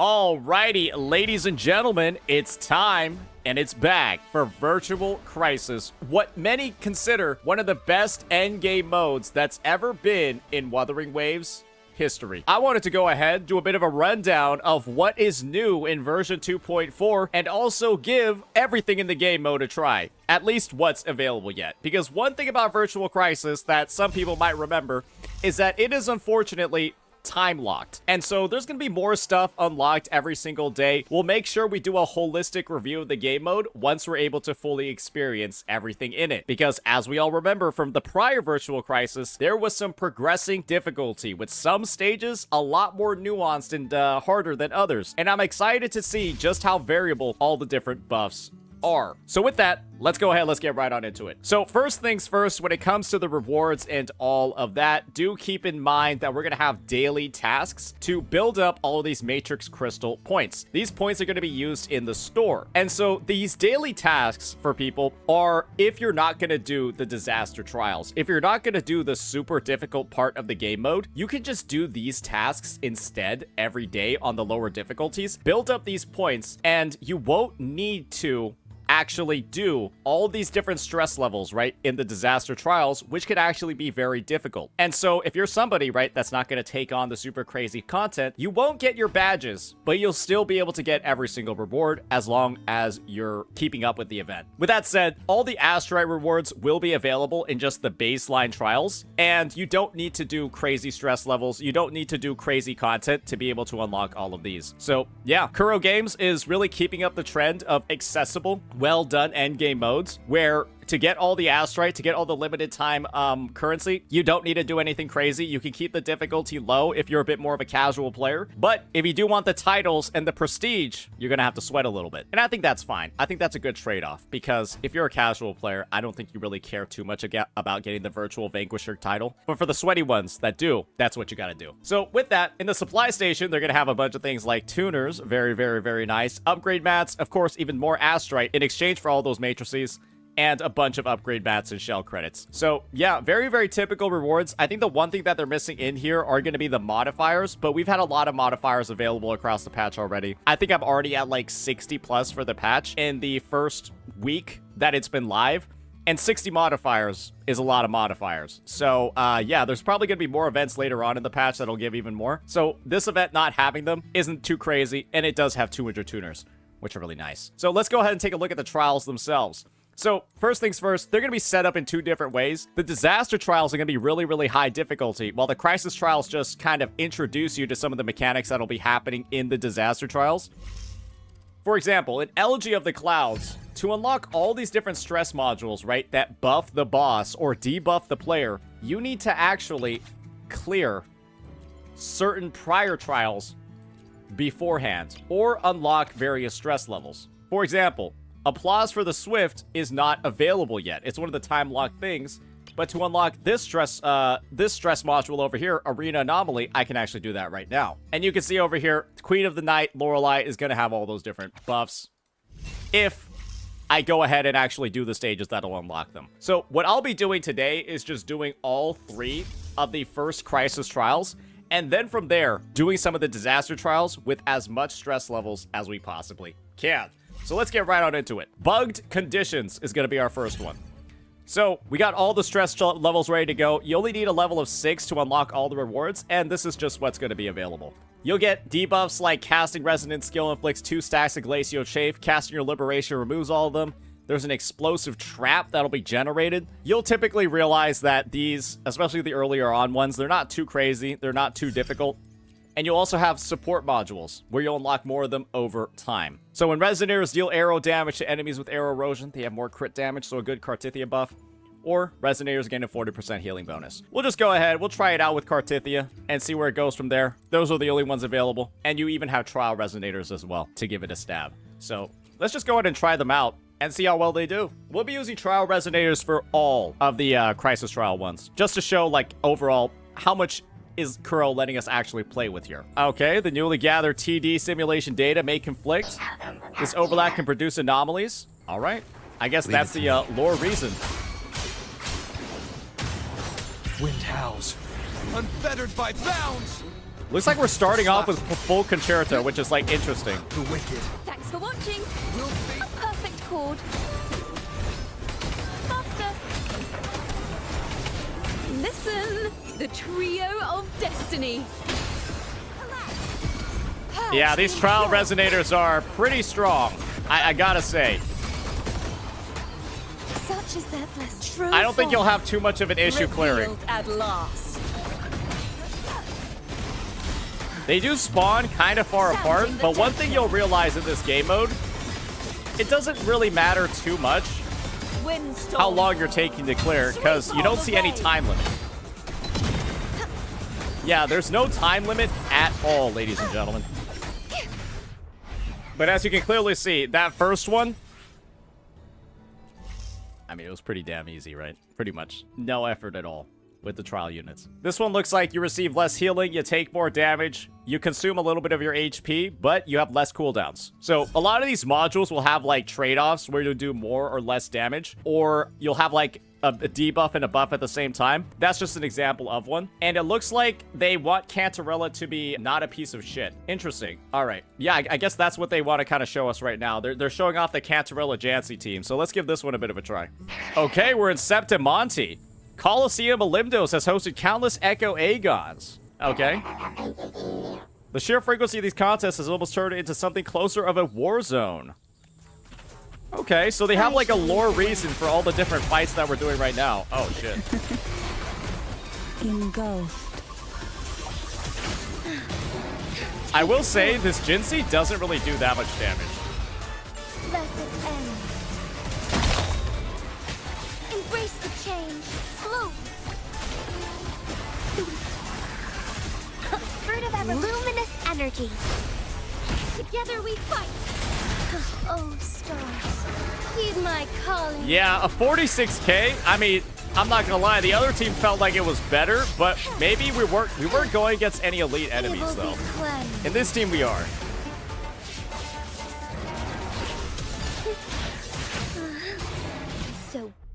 Alrighty, ladies and gentlemen, it's time and it's back for Virtual Crisis, what many consider one of the best endgame modes that's ever been in Wuthering Waves history. I wanted to go ahead, do a bit of a rundown of what is new in version 2.4, and also give everything in the game mode a try. At least what's available yet. Because one thing about Virtual Crisis that some people might remember is that it is unfortunately time locked. And so there's going to be more stuff unlocked every single day. We'll make sure we do a holistic review of the game mode once we're able to fully experience everything in it. Because as we all remember from the prior Virtual Crisis, there was some progressing difficulty with some stages a lot more nuanced and harder than others. And I'm excited to see just how variable all the different buffs are. So with that, let's go ahead, let's get right on into it. So first things first, when it comes to the rewards and all of that, do keep in mind that we're going to have daily tasks to build up all of these matrix crystal points. These points are going to be used in the store. And so these daily tasks for people are, if you're not going to do the disaster trials, if you're not going to do the super difficult part of the game mode, you can just do these tasks instead every day on the lower difficulties, build up these points, and you won't need to actually do all these different stress levels, right, in the disaster trials, which could actually be very difficult. And so if you're somebody, right, that's not going to take on the super crazy content, you won't get your badges, but you'll still be able to get every single reward as long as you're keeping up with the event. With that said, all the asteroid rewards will be available in just the baseline trials, and you don't need to do crazy stress levels. You don't need to do crazy content to be able to unlock all of these. So yeah, Kuro Games is really keeping up the trend of accessible, well done endgame modes where to get all the asteroid, to get all the limited time currency, you don't need to do anything crazy. You can keep the difficulty low if you're a bit more of a casual player. But if you do want the titles and the prestige, you're going to have to sweat a little bit. And I think that's fine. I think that's a good trade-off because if you're a casual player, I don't think you really care too much about getting the virtual Vanquisher title. But for the sweaty ones that do, that's what you got to do. So with that, in the supply station, they're going to have a bunch of things like tuners. Very, very, very nice. Upgrade mats. Of course, even more asteroid in exchange for all those matrices, and a bunch of upgrade mats and shell credits. So yeah, very, very typical rewards. I think the one thing that they're missing in here are going to be the modifiers, but we've had a lot of modifiers available across the patch already. I think I'm already at like 60 plus for the patch in the first week that it's been live. And 60 modifiers is a lot of modifiers. So, yeah, there's probably going to be more events later on in the patch that'll give even more. So this event not having them isn't too crazy, and it does have 200 tuners, which are really nice. So let's go ahead and take a look at the trials themselves. So, first things first, they're going to be set up in two different ways. The disaster trials are going to be really, really high difficulty, while the crisis trials just kind of introduce you to some of the mechanics that'll be happening in the disaster trials. For example, in Elegy of the Clouds, to unlock all these different stress modules, right, that buff the boss or debuff the player, you need to actually clear certain prior trials beforehand or unlock various stress levels. For example, Applause for the Swift is not available yet. It's one of the time-locked things, but to unlock this stress module over here, Arena Anomaly, I can actually do that right now. And you can see over here, Queen of the Night, Lorelei is going to have all those different buffs if I go ahead and actually do the stages that'll unlock them. So what I'll be doing today is just doing all three of the first Crisis trials, and then from there, doing some of the disaster trials with as much stress levels as we possibly can. So let's get right on into it. Bugged Conditions is going to be our first one. So we got all the stress levels ready to go. You only need a level of 6 to unlock all the rewards, and this is just what's going to be available. You'll get debuffs like Casting Resonant Skill inflicts 2 stacks of Glacio Chafe. Casting Your Liberation removes all of them. There's an explosive trap that'll be generated. You'll typically realize that these, especially the earlier on ones, they're not too crazy. They're not too difficult. And you'll also have support modules, where you'll unlock more of them over time. So when Resonators deal arrow damage to enemies with arrow erosion, they have more crit damage, so a good Cartithia buff. Or Resonators gain a 40% healing bonus. We'll just go ahead, we'll try it out with Cartithia, and see where it goes from there. Those are the only ones available. And you even have Trial Resonators as well, to give it a stab. So, let's just go ahead and try them out, and see how well they do. We'll be using Trial Resonators for all of the Crisis Trial ones, just to show, like, overall, how much is Kuro letting us actually play with here. Okay, the newly gathered TD simulation data may conflict. This overlap can produce anomalies. All right, I guess that's the lore reason. Wind howls, unfettered by bounds. Looks like we're starting off with full concerto, which is like interesting. The wicked. Thanks for watching. A perfect chord. Faster. Listen, the trio of destiny. Yeah, these trial resonators are pretty strong. I gotta say. Such is their blessed true. I don't think you'll have too much of an issue clearing. At last. They do spawn kind of far apart, but one thing you'll realize in this game mode, it doesn't really matter too much how long you're taking to clear, because you don't see any time limit. Yeah, there's no time limit at all, ladies and gentlemen. But as you can clearly see, that first one, I mean, it was pretty damn easy, right? Pretty much no effort at all with the trial units. This one looks like you receive less healing, you take more damage, you consume a little bit of your HP, but you have less cooldowns. So a lot of these modules will have like trade-offs where you'll do more or less damage, or you'll have like a debuff and a buff at the same time. That's just an example of one. And it looks like they want Cantarella to be not a piece of shit. Interesting. All right. Yeah, I guess that's what they want to kind of show us right now. They're showing off the Cantarella Jancy team. So let's give this one a bit of a try. Okay, we're in Septimonte. Colosseum Olympdos has hosted countless Echo Agons. Okay. The sheer frequency of these contests has almost turned into something closer of a war zone. Okay, so they have like a lore reason for all the different fights that we're doing right now. Oh, shit. Engulfed. I will say this Jinxie doesn't really do that much damage. Let it end. Embrace the change. Flow. Fruit of ever luminous energy. Together we fight. Oh, stars. Heed my calling. Yeah, a 46k. I mean, I'm not gonna lie, the other team felt like it was better, but maybe we weren't going against any elite enemies though. In this team we are.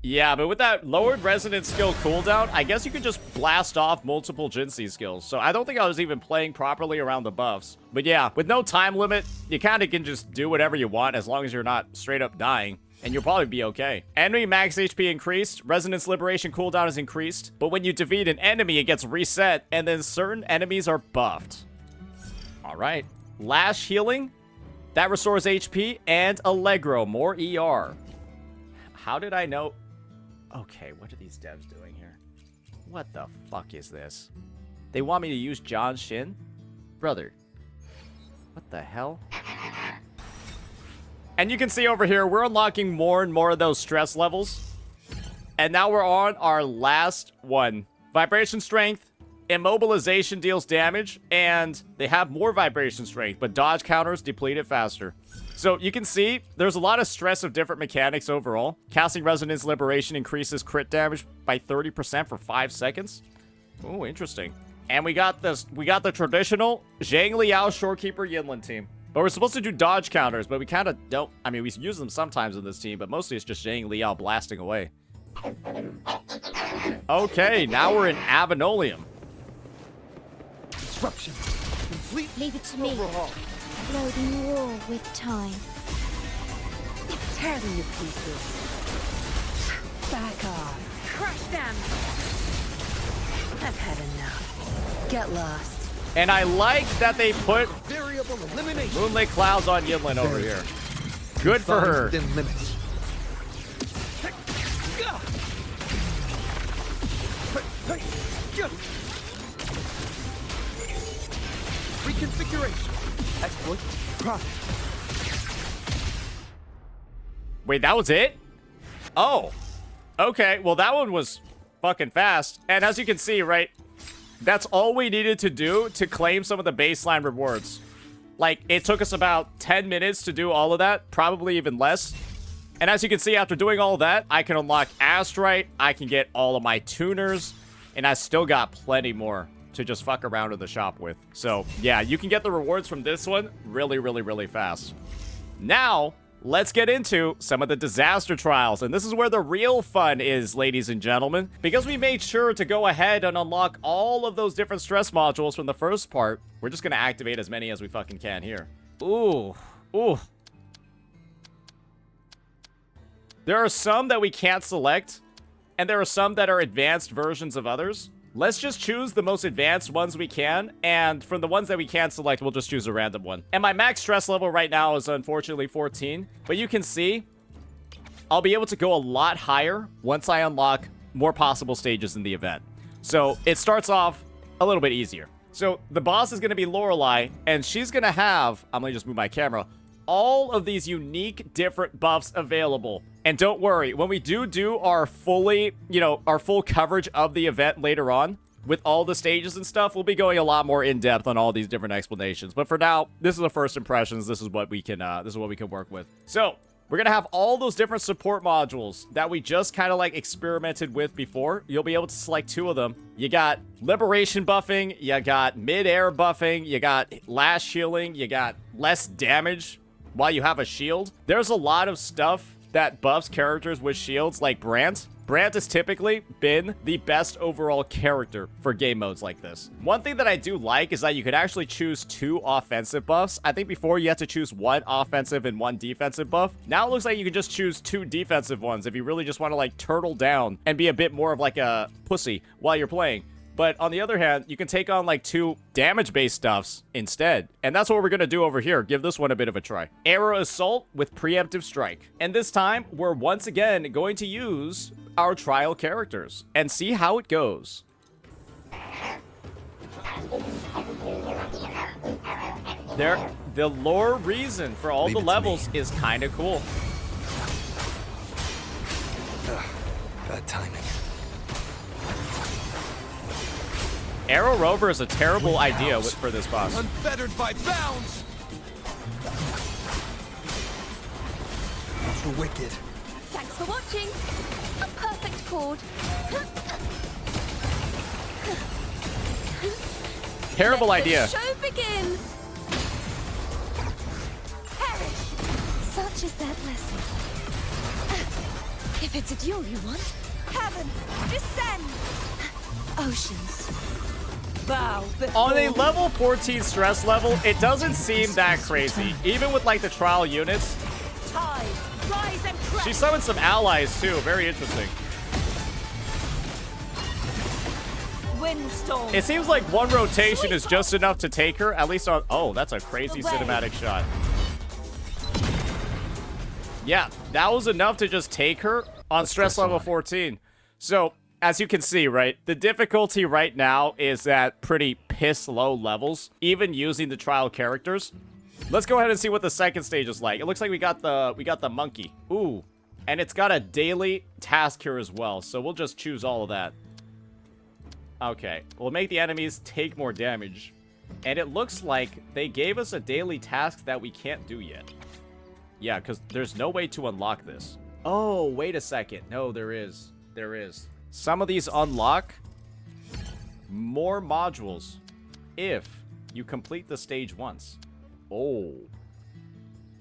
Yeah, but with that lowered resonance skill cooldown, I guess you could just blast off multiple Jinxie skills. So I don't think I was even playing properly around the buffs. But yeah, with no time limit, you kind of can just do whatever you want as long as you're not straight up dying. And you'll probably be okay. Enemy max HP increased, resonance liberation cooldown is increased, but when you defeat an enemy, it gets reset, and then certain enemies are buffed. All right. Lash healing, that restores HP, and Allegro, more ER. How did I know? Okay, what are these devs doing here? What the fuck is this? They want me to use John Shin? Brother, what the hell? And you can see over here, we're unlocking more and more of those stress levels. And now we're on our last one. Vibration strength, immobilization deals damage, and they have more vibration strength, but dodge counters deplete it faster. So you can see there's a lot of stress of different mechanics overall. Casting Resonance Liberation increases crit damage by 30% for 5 seconds. Oh, interesting. And we got the traditional Zhang Liao Shorekeeper Yinlin team. But we're supposed to do dodge counters, but we kind of don't. I mean, we use them sometimes in this team, but mostly it's just Zhang Liao blasting away. Okay, now we're in Avenolium. Disruption. Complete. Leave it to me. Overhaul. Loading war with time. Tear them to pieces. Back off. Crush them. I've had enough. Get lost. And I like that they put Variable elimination. Moonlit Clouds on Yinlin over here. Good for her. Within limits. Reconfiguration. Exploit. Profit. Wait, that was it? Oh. Okay, well that one was fucking fast. And as you can see, right, that's all we needed to do to claim some of the baseline rewards. Like, it took us about 10 minutes to do all of that, probably even less. And as you can see, after doing all that, I can unlock Astrite, I can get all of my tuners, and I still got plenty more to just fuck around in the shop with. So, yeah, you can get the rewards from this one really, really, really fast. Now, let's get into some of the disaster trials. And this is where the real fun is, ladies and gentlemen. Because we made sure to go ahead and unlock all of those different stress modules from the first part, we're just going to activate as many as we fucking can here. Ooh. Ooh. There are some that we can't select, and there are some that are advanced versions of others. Let's just choose the most advanced ones we can, and from the ones that we can't select, we'll just choose a random one. And my max stress level right now is unfortunately 14, but you can see I'll be able to go a lot higher once I unlock more possible stages in the event. So it starts off a little bit easier. So the boss is going to be Lorelei, and she's going to have, I'm going to just move my camera, all of these unique different buffs available. And don't worry, when we do our fully, our full coverage of the event later on, with all the stages and stuff, we'll be going a lot more in depth on all these different explanations. But for now, this is the first impressions. This is what we can work with. So we're gonna have all those different support modules that we just kind of like experimented with before. You'll be able to select 2 of them. You got liberation buffing, you got mid-air buffing, you got lash healing, you got less damage while you have a shield. There's a lot of stuff that buffs characters with shields, like Brant. Brant has typically been the best overall character for game modes like this. One thing that I do like is that you could actually choose 2 offensive buffs. I think before you had to choose 1 offensive and 1 defensive buff. Now it looks like you can just choose 2 defensive ones if you really just want to like turtle down and be a bit more of like a pussy while you're playing. But on the other hand, you can take on like 2 damage-based stuffs instead. And that's what we're going to do over here. Give this one a bit of a try. Arrow Assault with Preemptive Strike. And this time, we're once again going to use our trial characters and see how it goes. The lore reason for all the levels is kind of cool. Bad timing. Arrow Rover is a terrible idea for this boss. Unfettered by bounds. The wicked. Thanks for watching. A perfect chord. Terrible idea. Let the show begin. Perish. Such is their blessing. If it's a duel you want, heavens, descend. Oceans. Bow On a level 14 stress level, it doesn't seem that crazy. Even with like the trial units. Tides, rise and crest. She summoned some allies too. Very interesting. Windstorm. It seems like 1 rotation is just enough to take her. At least on... Oh, that's a crazy cinematic shot. Yeah, that was enough to just take her on stress level 14. So... as you can see, right, the difficulty right now is at pretty piss low levels, even using the trial characters. Let's go ahead and see what the second stage is like. It looks like we got the monkey. Ooh, and it's got a daily task here as well, so we'll just choose all of that. Okay, we'll make the enemies take more damage. And it looks like they gave us a daily task that we can't do yet. Yeah, because there's no way to unlock this. Oh, wait a second. No, there is. There is. Some of these unlock more modules if you complete the stage once. Oh.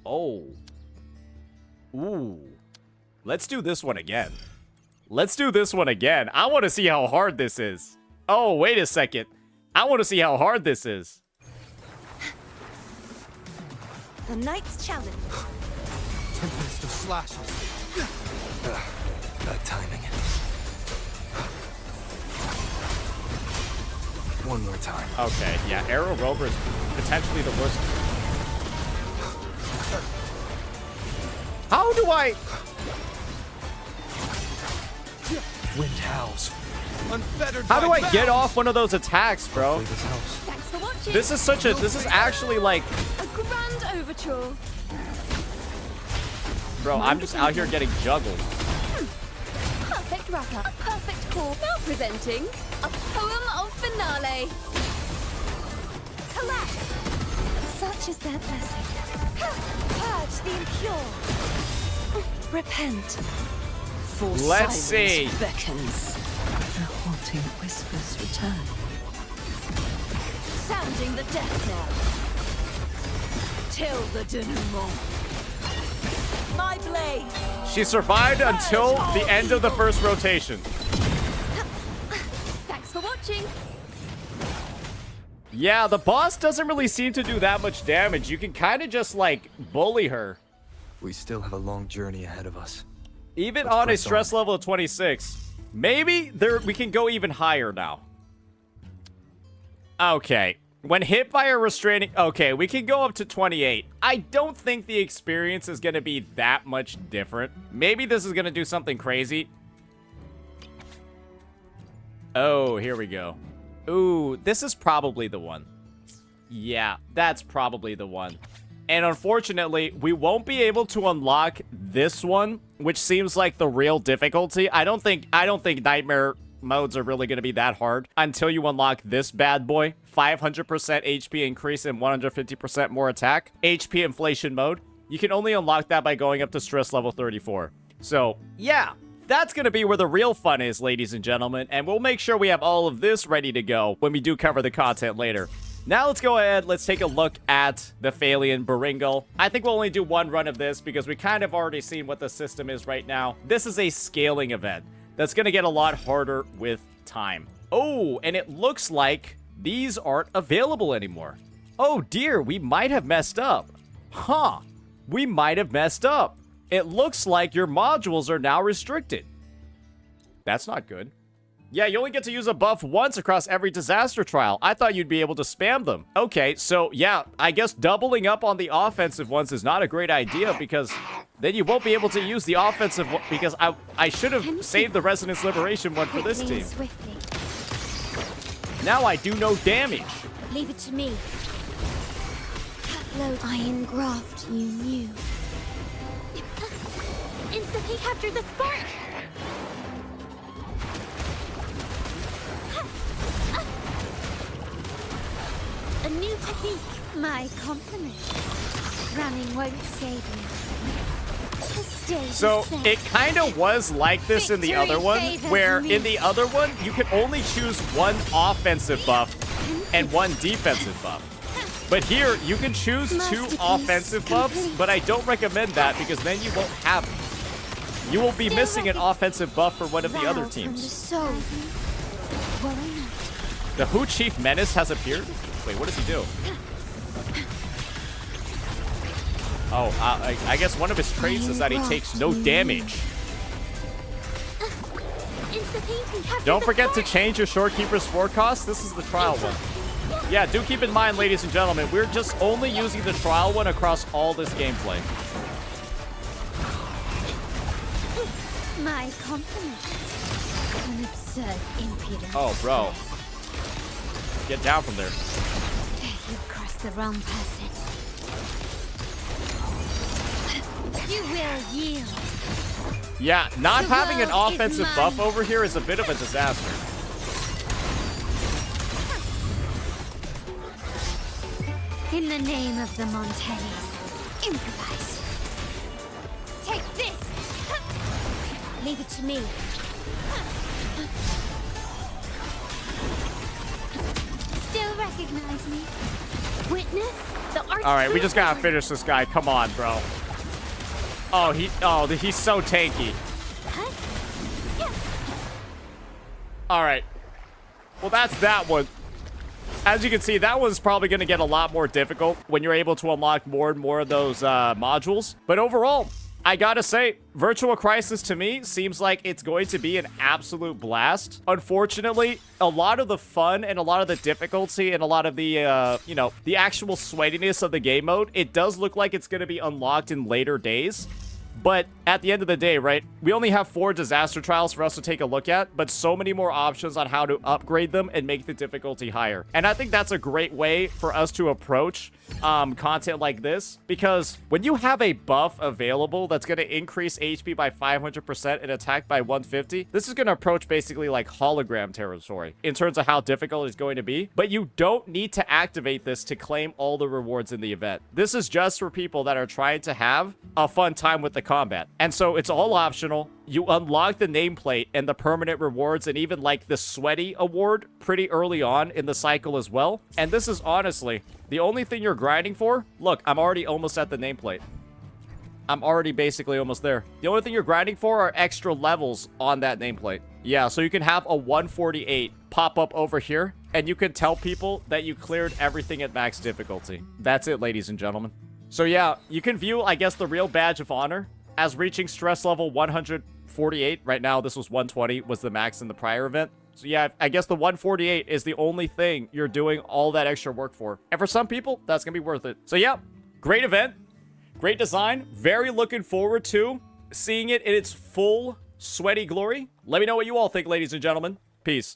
Oh. Ooh. Let's do this one again. Let's do this one again. I want to see how hard this is. Oh, wait a second. I want to see how hard this is. The Knight's Challenge. Tempest of slashes. Bad timing. One more time. Okay, yeah, Arrow Rover is potentially the worst. How do I... Wind howls. Unfettered How do by I get bounds. off one of those attacks, bro? Thanks for watching. This is actually like... a grand overture. Bro, I'm just out here getting juggled. Perfect wrap-up. A perfect call. Now presenting a poem of finale. Collapse. Such is their blessing. Purge the impure. Repent. For Let's silence see. beckons. The haunting whispers return. Sounding the death knell. Till the denouement. My blade. She survived until the end of the first rotation. Thanks for watching. Yeah, the boss doesn't really seem to do that much damage. You can kind of just, like, bully her. We still have a long journey ahead of us. Even Let's on a press stress on. level of 26. Maybe we can go even higher now. Okay. When hit by a restraining... Okay, we can go up to 28. I don't think the experience is going to be that much different. Maybe this is going to do something crazy. Oh, here we go. Ooh, this is probably the one. Yeah, that's probably the one. And unfortunately, we won't be able to unlock this one, which seems like the real difficulty. I don't think nightmare modes are really going to be that hard until you unlock this bad boy. 500% HP increase and 150% more attack. HP inflation mode. You can only unlock that by going up to stress level 34. So, yeah. That's going to be where the real fun is, ladies and gentlemen, and we'll make sure we have all of this ready to go when we do cover the content later. Now let's go ahead, let's take a look at the Phalian Baringal. I think we'll only do one run of this because we kind of already seen what the system is right now. This is a scaling event that's going to get a lot harder with time. Oh, and it looks like these aren't available anymore. Oh dear, we might have messed up. Huh, we might have messed up. It looks like your modules are now restricted. That's not good. Yeah, you only get to use a buff once across every disaster trial. I thought you'd be able to spam them. Okay, so yeah, I guess doubling up on the offensive ones is not a great idea because then you won't be able to use the offensive one because I should have saved the Resonance Liberation one for this Quickly team. and swiftly. Now I do no damage. Leave it to me. Load iron graft you knew. Instantly capture the spark! A new technique. My compliments. Running won't save you. Just stay So the same. it kind of was like this in the Victory other one, favors where me. in the other one, you could only choose one offensive buff and one defensive buff. But here, you can choose two Masterpiece offensive buffs, complete. but I don't recommend that because then you won't have them. You will be Still missing an offensive buff for one of the Vow other from the teams. soul. Worry not. The Who Chief Menace has appeared? Wait, what does he do? Oh, I guess one of his traits is that he takes no damage. Don't forget to change your Shorekeeper's forecast. This is the trial one. Yeah, do keep in mind, ladies and gentlemen, we're just only using the trial one across all this gameplay. My compliments. An absurd impudence. Oh, bro. Get down from there. You've crossed the wrong person. You will yield. Yeah, not The having an world is offensive mine. buff over here is a bit of a disaster. In the name of the Montellis, improvise. Take this. Leave it to me. Still recognize me? Witness the arch. All right, we just gotta finish this guy. Come on, bro. Oh, he's so tanky. All right. Well, that's that one. As you can see, that one's probably going to get a lot more difficult when you're able to unlock more and more of those modules. But overall, I gotta say, Virtual Crisis to me seems like it's going to be an absolute blast. Unfortunately, a lot of the fun and a lot of the difficulty and a lot of the, you know, the actual sweatiness of the game mode, it does look like it's going to be unlocked in later days. But at the end of the day, right, we only have 4 disaster trials for us to take a look at, but so many more options on how to upgrade them and make the difficulty higher. And I think that's a great way for us to approach content like this, because when you have a buff available that's going to increase HP by 500% and attack by 150, this is going to approach basically like hologram territory in terms of how difficult it's going to be. But you don't need to activate this to claim all the rewards in the event. This is just for people that are trying to have a fun time with the combat. And so it's all optional. You unlock the nameplate and the permanent rewards and even like the sweaty award pretty early on in the cycle as well. And this is honestly the only thing you're grinding for. Look, I'm already almost at the nameplate. I'm already basically almost there. The only thing you're grinding for are extra levels on that nameplate. Yeah, so you can have a 148 pop up over here, and you can tell people that you cleared everything at max difficulty. That's it, ladies and gentlemen. So yeah, you can view, I guess, the real badge of honor as reaching stress level 148. Right now, this was 120, was the max in the prior event. So yeah, I guess the 148 is the only thing you're doing all that extra work for. And for some people, that's gonna be worth it. So yeah, great event, great design. Very looking forward to seeing it in its full sweaty glory. Let me know what you all think, ladies and gentlemen. Peace.